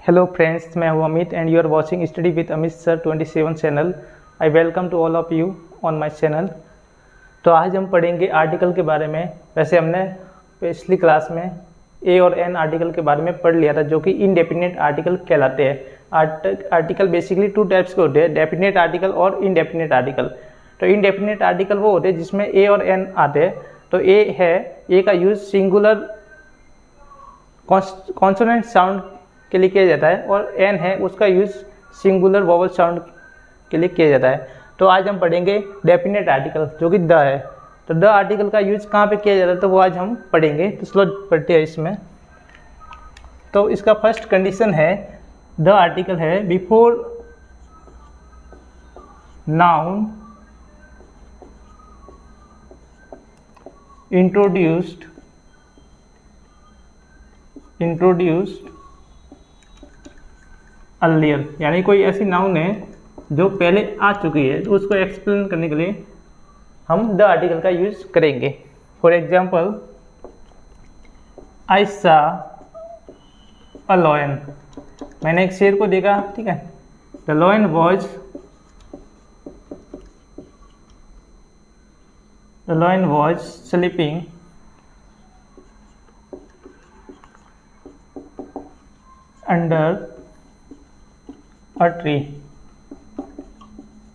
Hello friends, मैं हूं Amit and you are watching study with Amit sir 27 channel. I welcome to all of you on my channel. तो आज हम पढ़ेंगे article के बारे में। वैसे हमने पिछली क्लास में ए और एन आर्टिकल के बारे में पढ़ लिया था, जो कि इनडेफिनेट आर्टिकल कहलाते हैं। आर्टिकल बेसिकली टू टाइप्स के होते हैं, डेफिनेट आर्टिकल और इनडेफिनेट आर्टिकल। तो इनडेफिनेट आर्टिकल वो होते हैं जिसमें ए और एन आते हैं। तो ए है, ए का यूज सिंगुलर कॉन्सोनेंट साउंड के लिए किया जाता है, और एन है उसका यूज सिंगुलर वोवल साउंड के लिए किया जाता है। तो आज हम पढ़ेंगे डेफिनेट आर्टिकल, जो कि द है। तो द आर्टिकल का यूज कहाँ पे किया जाता है, तो वो आज हम पढ़ेंगे। तो स्लो पढ़ते हैं इसमें। तो इसका फर्स्ट कंडीशन है, द आर्टिकल है बिफोर नाउन इंट्रोड्यूस्ड अर्लियर, यानी कोई ऐसी नाउन है जो पहले आ चुकी है, तो उसको एक्सप्लेन करने के लिए हम द आर्टिकल का यूज करेंगे। फॉर एग्जाम्पल, आई सा अ लॉयन, मैंने एक शेर को देखा, ठीक है। The lion was sleeping under a tree.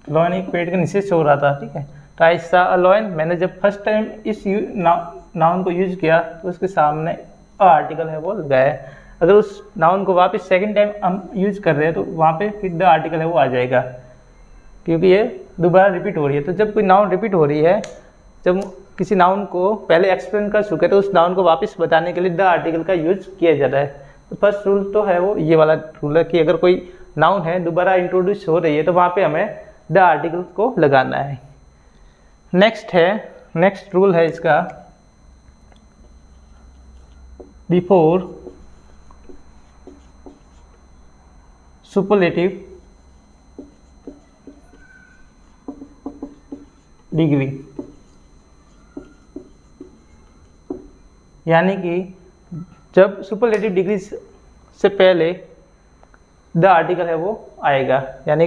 Lion एक पेड़ के नीचे सो रहा था, ठीक है। तो आई सा अ लॉयन, मैंने जब फर्स्ट टाइम इस नाउन को यूज किया तो उसके सामने अ आर्टिकल है वो लगाया है। अगर उस नाउन को वापस सेकंड टाइम हम यूज कर रहे हैं तो वहाँ पे फिर द आर्टिकल है वो आ जाएगा, क्योंकि ये दोबारा रिपीट हो रही है। तो जब कोई नाउन रिपीट हो रही है, जब किसी नाउन को पहले एक्सप्लेन कर चुके तो उस नाउन को वापस बताने के लिए द आर्टिकल का यूज किया जाता है। तो फर्स्ट रूल तो है वो ये वाला रूल है कि अगर कोई नाउन है दोबारा इंट्रोड्यूस हो रही है तो वहाँ पे हमें द आर्टिकल को लगाना है। नेक्स्ट रूल है इसका, बिफोर सुपरलेटिव डिग्री, यानी कि जब सुपरलेटिव डिग्री से पहले द आर्टिकल है वो आएगा, यानी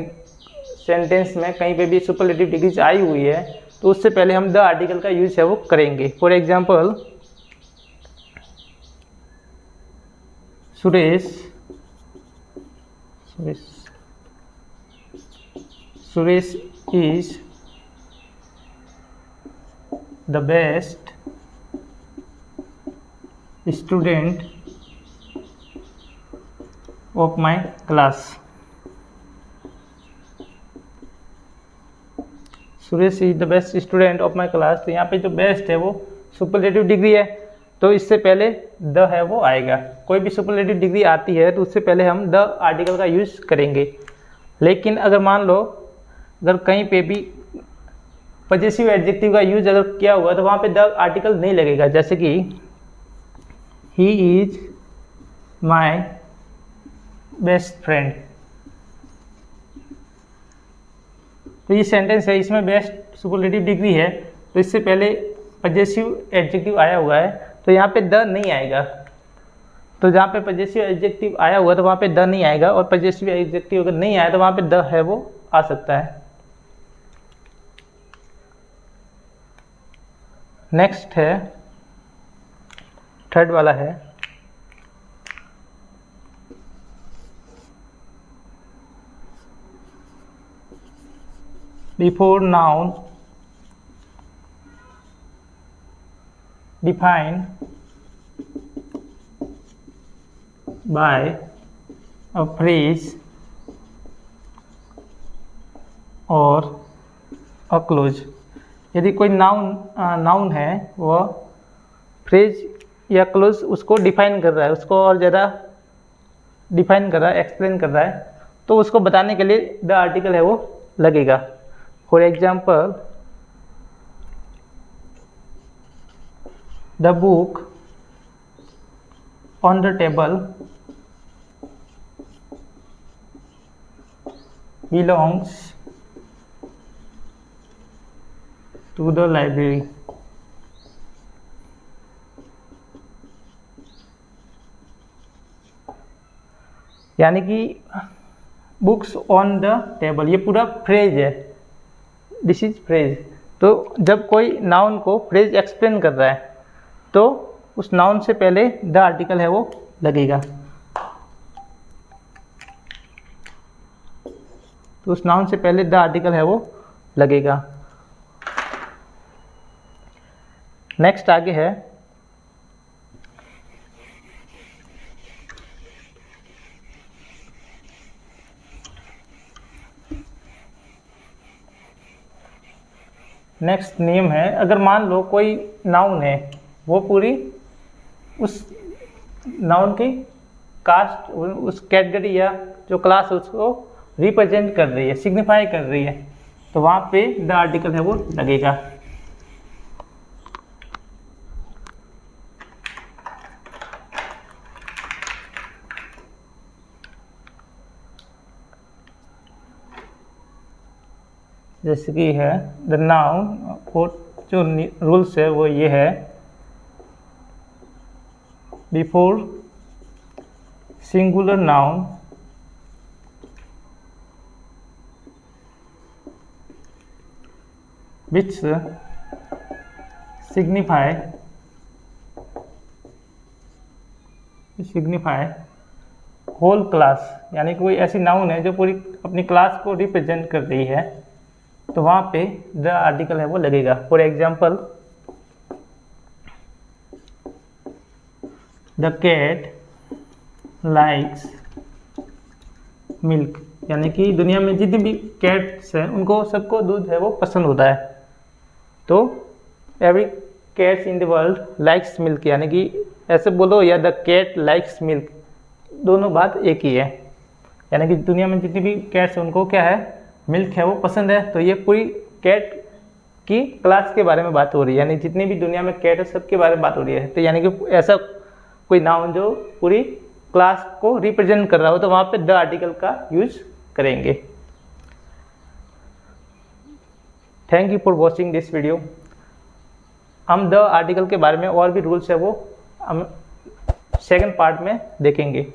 सेंटेंस में कहीं पे भी सुपरलेटिव डिग्रीज आई हुई है तो उससे पहले हम द आर्टिकल का यूज है वो करेंगे। For example, Suresh is the best student of my class. Suresh is the best student of my class. तो यहाँ पे जो बेस्ट है वो सुपरलेटिव डिग्री है, तो इससे पहले द है वो आएगा। कोई भी सुपरलेटिव डिग्री आती है तो उससे पहले हम द आर्टिकल का यूज करेंगे। लेकिन अगर मान लो अगर कहीं पे भी पजेसिव एडजेक्टिव का यूज अगर किया हुआ तो वहाँ पे द आर्टिकल नहीं लगेगा। जैसे कि he is my best friend, तो ये सेंटेंस है, इसमें बेस्ट सुपरलेटिव डिग्री है, तो इससे पहले पजेसिव एडजेक्टिव आया हुआ है तो यहाँ पे द नहीं आएगा। तो जहाँ पे पजेसिव एडजेक्टिव आया हुआ तो वहाँ पे द नहीं आएगा, और पजेसिव एडजेक्टिव अगर नहीं आया तो वहाँ पे द है वो आ सकता है। नेक्स्ट है, थर्ड वाला है, before noun defined by a phrase और अ क्लोज। यदि कोई नाउन है वह फ्रेज या क्लोज उसको डिफाइन कर रहा है, उसको और ज़्यादा डिफाइन कर रहा है, एक्सप्लेन कर रहा है, तो उसको बताने के लिए द आर्टिकल है वो लगेगा। For example, the book on the table belongs to the library. यानी कि बुक्स ऑन द टेबल, ये पूरा फ्रेज है, दिस इज फ्रेज। तो जब कोई नाउन को फ्रेज एक्सप्लेन कर रहा है तो उस नाउन से पहले द आर्टिकल है वो लगेगा। तो उस नाउन से पहले द आर्टिकल है वो लगेगा। नेक्स्ट आगे है नेक्स्ट नेम है। अगर मान लो कोई नाउन है वो पूरी उस नाउन की कास्ट, उस कैटेगरी या जो क्लास है उसको रिप्रेजेंट कर रही है, सिग्निफाई कर रही है, तो वहाँ पे द आर्टिकल है वो लगेगा। जैसे कि है द नाउन, वो जो रूल्स है वो ये है, before singular noun which signify whole class, यानी कि कोई ऐसी नाउन है जो पूरी अपनी क्लास को रिप्रेजेंट कर रही है, तो वहाँ पे द आर्टिकल है वो लगेगा। For example the cat likes milk, यानी कि दुनिया में जितनी भी कैट्स हैं उनको सबको दूध है वो पसंद होता है, तो every cats in the world likes milk, यानी कि ऐसे बोलो या द कैट लाइक्स मिल्क, दोनों बात एक ही है। यानी कि दुनिया में जितनी भी कैट्स हैं उनको क्या है, मिल्क है वो पसंद है। तो ये पूरी कैट की क्लास के बारे में बात हो रही है, यानी जितनी भी दुनिया में कैट है सबके बारे में बात हो रही है। तो यानी कि ऐसा कोई नाउन जो पूरी क्लास को रिप्रेजेंट कर रहा हो तो वहाँ पे द आर्टिकल का यूज करेंगे। Thank you for watching this video. हम द आर्टिकल के बारे में और भी रूल्स है वो हम सेकंड पार्ट में देखेंगे।